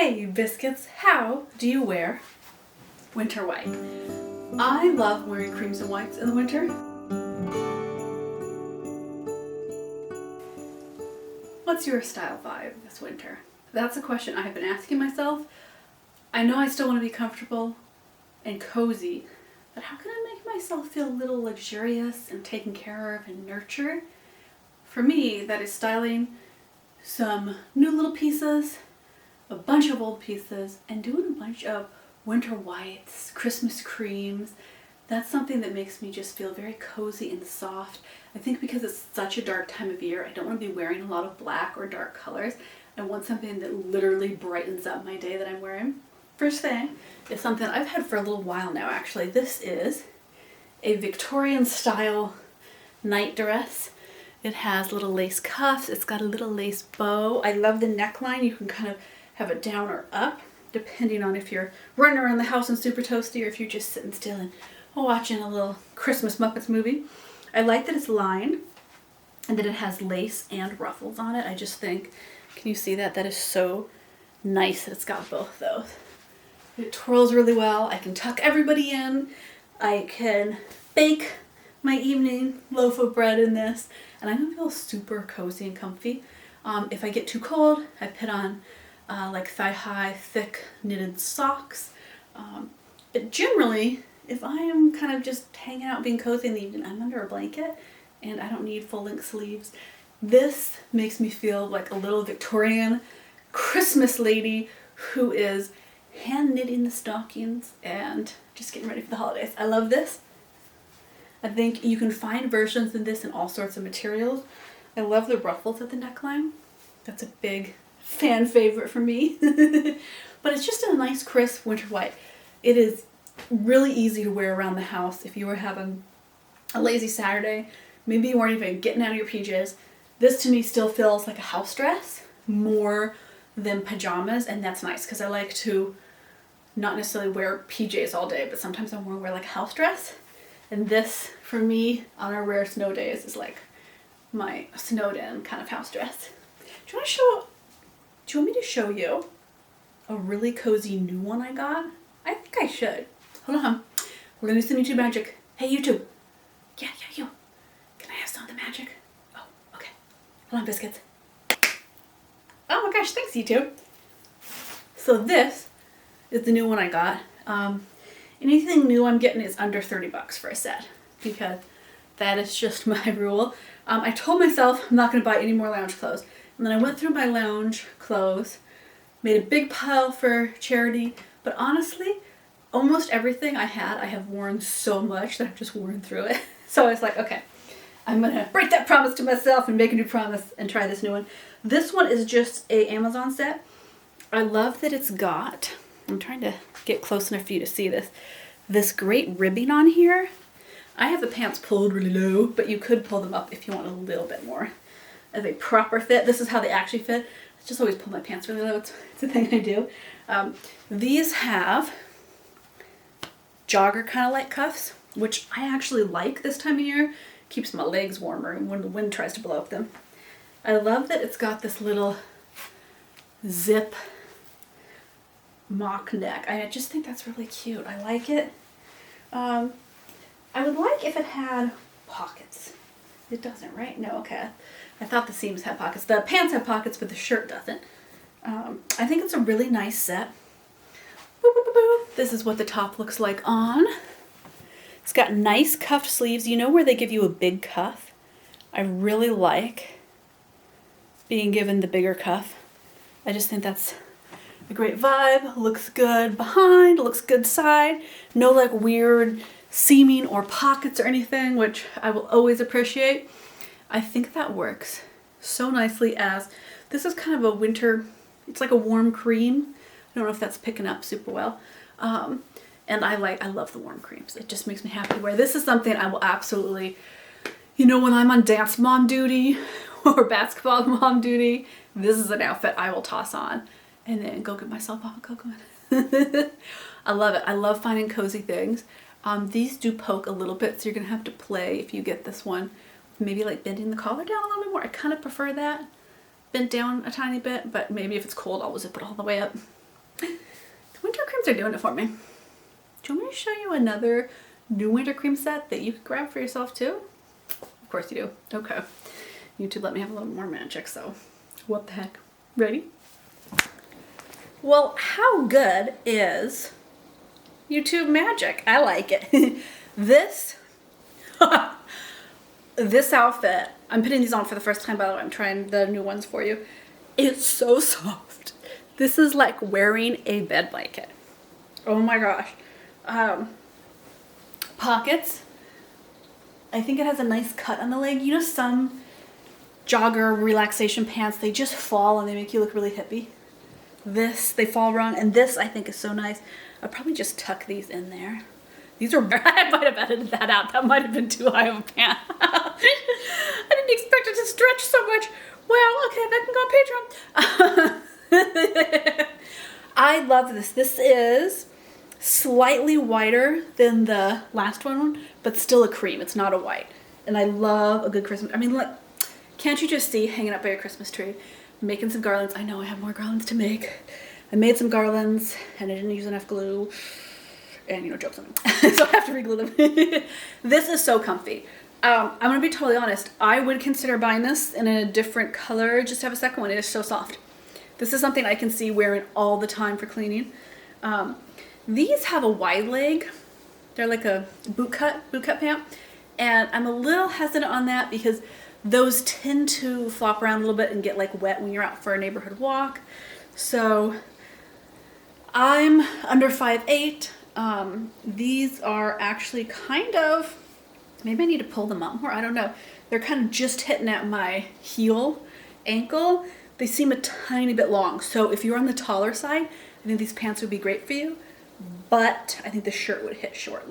Hey biscuits, how do you wear winter white? I love wearing creams and whites in the winter. What's your style vibe this winter? That's a question I've been asking myself. I know I still want to be comfortable and cozy, but how can I make myself feel a little luxurious and taken care of and nurtured? For me, that is styling some new little pieces, a bunch of old pieces, and doing a bunch of winter whites, Christmas creams. That's something that makes me just feel very cozy and soft. I think because it's such a dark time of year, I don't want to be wearing a lot of black or dark colors. I want something that literally brightens up my day that I'm wearing. First thing is something I've had for a little while now actually. This is a Victorian style night dress. It has little lace cuffs, it's got a little lace bow. I love the neckline. You can kind of have it down or up, depending on if you're running around the house and super toasty or if you're just sitting still and watching a little Christmas Muppets movie. I like that it's lined and that it has lace and ruffles on it. I just think, can you see that? That is so nice that it's got both those. It twirls really well. I can tuck everybody in. I can bake my evening loaf of bread in this, and I'm gonna feel super cozy and comfy. If I get too cold, I put on like thigh-high, thick knitted socks. But generally, if I am kind of just hanging out being cozy in the evening, I'm under a blanket and I don't need full-length sleeves. This makes me feel like a little Victorian Christmas lady who is hand knitting the stockings and just getting ready for the holidays. I love this. I think you can find versions of this in all sorts of materials. I love the ruffles at the neckline. That's a big fan favorite for me. But it's just a nice crisp winter white. It is really easy to wear around the house if you were having a lazy Saturday. Maybe you weren't even getting out of your PJs. This to me still feels like a house dress more than pajamas, and that's nice because I like to not necessarily wear PJs all day, but sometimes I want to wear like a house dress. And this, for me, on our rare snow days, is like my snowed in kind of house dress. Do you want me to show you a really cozy new one I got? I think I should. Hold on. We're gonna do some YouTube magic. Hey YouTube. Yeah, you. Can I have some of the magic? Oh, okay. Hold on, biscuits. Oh my gosh, thanks YouTube. So this is the new one I got. Anything new I'm getting is under 30 bucks for a set because that is just my rule. I told myself I'm not gonna buy any more lounge clothes. And then I went through my lounge clothes, made a big pile for charity, but honestly, almost everything I had, I have worn so much that I've just worn through it. So I was like, okay, I'm gonna break that promise to myself and make a new promise and try this new one. This one is just a Amazon set. I love that it's got, I'm trying to get close enough for you to see this great ribbing on here. I have the pants pulled really low, but you could pull them up if you want a little bit more of a proper fit. This is how they actually fit. I just always pull my pants really low. It's a thing I do. These have jogger kind of like cuffs, which I actually like this time of year. Keeps my legs warmer when the wind tries to blow up them. I love that it's got this little zip mock neck. I just think that's really cute. I like it. I would like if it had pockets. It doesn't, right? No, okay. I thought the seams had pockets. The pants have pockets, but the shirt doesn't. I think it's a really nice set. Boop, boop, boop, boop. This is what the top looks like on. It's got nice cuffed sleeves. You know where they give you a big cuff? I really like being given the bigger cuff. I just think that's a great vibe. Looks good behind, looks good side. No like weird seaming or pockets or anything, which I will always appreciate. I think that works so nicely as this is kind of a winter, it's like a warm cream. I don't know if that's picking up super well. And I love the warm creams. It just makes me happy to wear. This is something I will absolutely, you know, when I'm on dance mom duty or basketball mom duty, this is an outfit I will toss on and then go get myself off a coconut. I love it. I love finding cozy things. These do poke a little bit, so you're gonna have to play if you get this one. Maybe like bending the collar down a little bit more. I kind of prefer that. Bent down a tiny bit, but maybe if it's cold, I'll zip it all the way up. The winter creams are doing it for me. Do you want me to show you another new winter cream set that you could grab for yourself too? Of course you do. Okay. YouTube let me have a little more magic, so what the heck. Ready? Well, how good is YouTube magic? I like it. This this outfit, I'm putting these on for the first time, by the way. I'm trying the new ones for you. It's so soft. This is like wearing a bed blanket. Oh my gosh. Pockets. I think it has a nice cut on the leg. You know, some jogger relaxation pants, they just fall and they make you look really hippie. This, they fall wrong, and this I think is so nice. I'll probably just tuck these in there. These are, I might have edited that out. That might have been too high of a pant. I didn't expect it to stretch so much. Well, okay, that can go on Patreon. I love this. This is slightly whiter than the last one, but still a cream. It's not a white. And I love a good Christmas. I mean, look, can't you just see hanging up by your Christmas tree? Making some garlands. I know I have more garlands to make. I made some garlands and I didn't use enough glue. And, you know, jokes on them. So I have to re-glue them. This is so comfy. I'm going to be totally honest. I would consider buying this in a different color just to have a second one. It is so soft. This is something I can see wearing all the time for cleaning. These have a wide leg. They're like a boot cut pant. And I'm a little hesitant on that because those tend to flop around a little bit and get like wet when you're out for a neighborhood walk. So I'm under 5'8". These are actually kind of, maybe I need to pull them up more. I don't know. They're kind of just hitting at my heel ankle. They seem a tiny bit long. So if you're on the taller side, I think these pants would be great for you. But I think the shirt would hit short.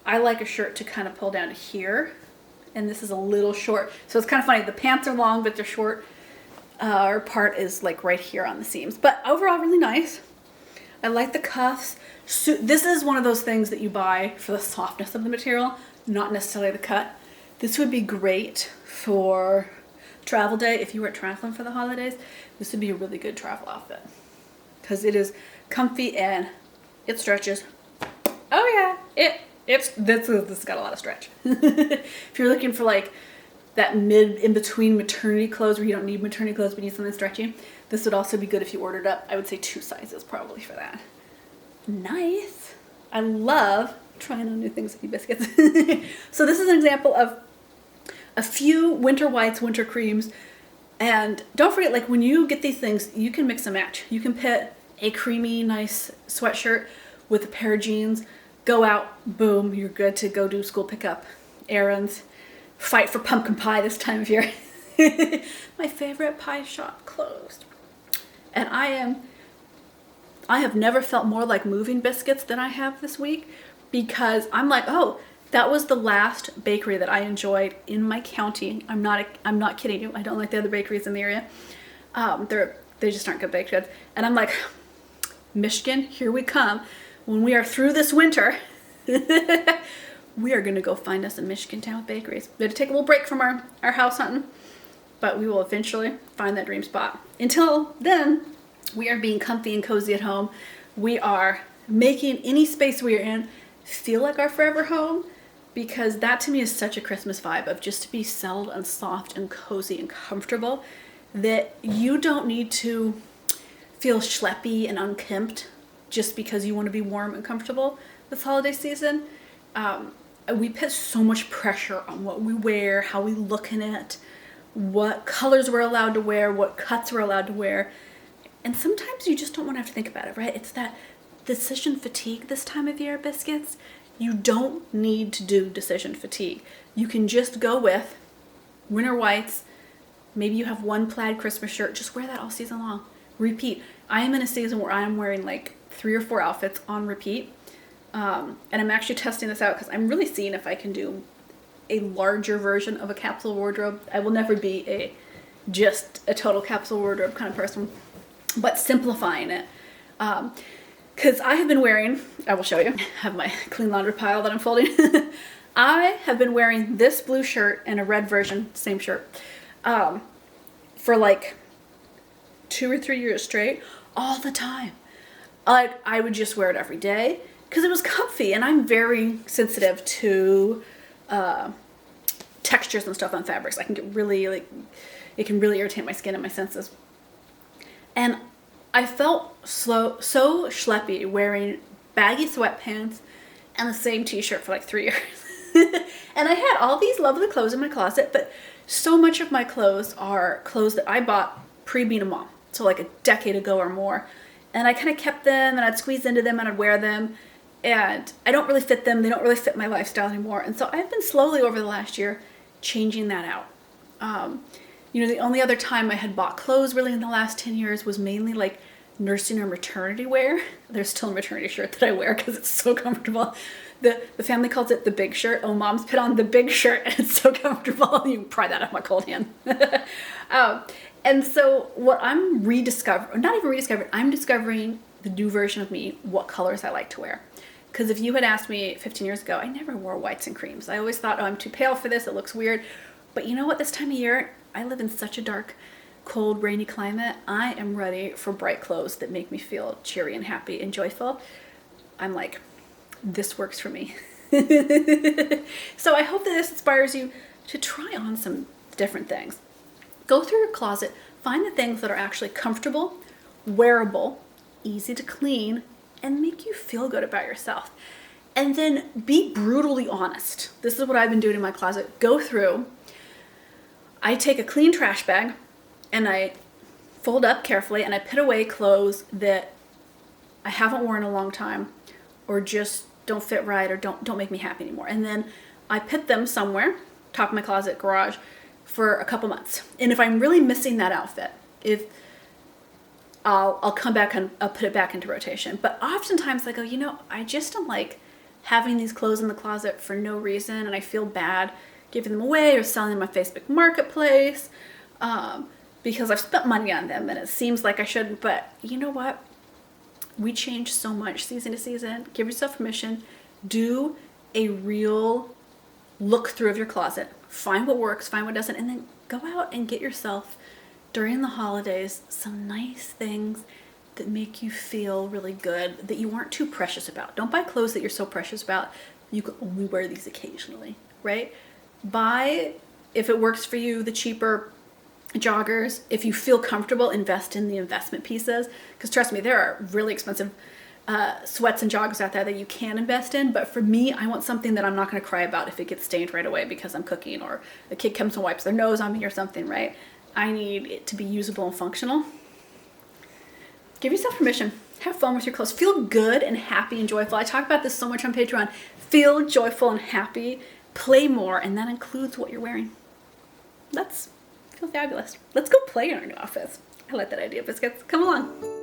I like a shirt to kind of pull down to here. And this is a little short. So it's kind of funny. The pants are long, but they're short. Our part is like right here on the seams. But overall, really nice. I like the cuffs. So this is one of those things that you buy for the softness of the material, not necessarily the cut. This would be great for travel day. If you were traveling for the holidays, this would be a really good travel outfit. Because it is comfy and it stretches. Oh yeah, this has got a lot of stretch. If you're looking for like that in between maternity clothes where you don't need maternity clothes but you need something stretchy, this would also be good if you ordered up. I would say 2 sizes probably for that. Nice. I love trying on new things with you biscuits. So this is an example of a few winter whites, winter creams. And don't forget, like when you get these things, you can mix and match. You can put a creamy, nice sweatshirt with a pair of jeans, go out, boom, you're good to go do school pickup, errands, fight for pumpkin pie this time of year. My favorite pie shop closed. And I have never felt more like moving biscuits than I have this week, because I'm like, oh, that was the last bakery that I enjoyed in my county. I'm not kidding you. I don't like the other bakeries in the area. They just aren't good baked goods. And I'm like, Michigan, here we come. When we are through this winter, we are going to go find us a Michigan town with bakeries. We had to take a little break from our house hunting, but we will eventually find that dream spot. Until then, we are being comfy and cozy at home. We are making any space we are in feel like our forever home, because that to me is such a Christmas vibe of just to be settled and soft and cozy and comfortable, that you don't need to feel schleppy and unkempt just because you want to be warm and comfortable this holiday season. We put so much pressure on what we wear, how we look in it, what colors we're allowed to wear, what cuts we're allowed to wear. And sometimes you just don't want to have to think about it, right? It's that decision fatigue this time of year, biscuits. You don't need to do decision fatigue. You can just go with winter whites. Maybe you have one plaid Christmas shirt. Just wear that all season long. Repeat. I am in a season where I am wearing like 3 or 4 outfits on repeat. And I'm actually testing this out because I'm really seeing if I can do a larger version of a capsule wardrobe. I will never be just a total capsule wardrobe kind of person, but simplifying it. Because I have been wearing, I will show you, I have my clean laundry pile that I'm folding. I have been wearing this blue shirt and a red version, same shirt, for like 2 or 3 years straight, all the time. I would just wear it every day because it was comfy, and I'm very sensitive to textures and stuff on fabrics. I can get really, like, it can really irritate my skin and my senses. And I felt so schleppy wearing baggy sweatpants and the same t-shirt for like 3 years. And I had all these lovely clothes in my closet, but so much of my clothes are clothes that I bought pre-being a mom, so like a decade ago or more. And I kind of kept them, and I'd squeeze into them and I'd wear them, and I don't really fit them. They don't really fit my lifestyle anymore. And so I've been slowly over the last year changing that out. The only other time I had bought clothes really in the last 10 years was mainly like nursing or maternity wear. There's still a maternity shirt that I wear because it's so comfortable. The family calls it the big shirt. Oh, mom's put on the big shirt and it's so comfortable. You can pry that off my cold hand. And so what I'm I'm discovering the new version of me, what colors I like to wear. Because if you had asked me 15 years ago, I never wore whites and creams. I always thought, oh, I'm too pale for this. It looks weird. But you know what? This time of year, I live in such a dark, cold, rainy climate. I am ready for bright clothes that make me feel cheery and happy and joyful. I'm like, this works for me. So I hope that this inspires you to try on some different things. Go through your closet, find the things that are actually comfortable, wearable, easy to clean, and make you feel good about yourself. And then be brutally honest. This is what I've been doing in my closet. Go through. I take a clean trash bag and I fold up carefully and I put away clothes that I haven't worn in a long time or just don't fit right or don't make me happy anymore. And then I put them somewhere, top of my closet, garage, for a couple months. And if I'm really missing that outfit, I'll come back and I'll put it back into rotation. But oftentimes I go, I just don't like having these clothes in the closet for no reason, and I feel bad giving them away or selling them on Facebook Marketplace because I've spent money on them and it seems like I shouldn't. But you know what? We change so much season to season. Give yourself permission. Do a real look through of your closet. Find what works, find what doesn't, and then go out and get yourself, during the holidays, some nice things that make you feel really good, that you aren't too precious about. Don't buy clothes that you're so precious about you can only wear these occasionally, right? Buy, if it works for you, the cheaper joggers. If you feel comfortable, invest in the investment pieces. Because trust me, there are really expensive sweats and joggers out there that you can invest in. But for me, I want something that I'm not going to cry about if it gets stained right away because I'm cooking or a kid comes and wipes their nose on me or something, right? I need it to be usable and functional. Give yourself permission. Have fun with your clothes. Feel good and happy and joyful. I talk about this so much on Patreon. Feel joyful and happy. Play more, and that includes what you're wearing. Let's feel fabulous. Let's go play in our new outfits. I like that idea, Biscuits. Come along.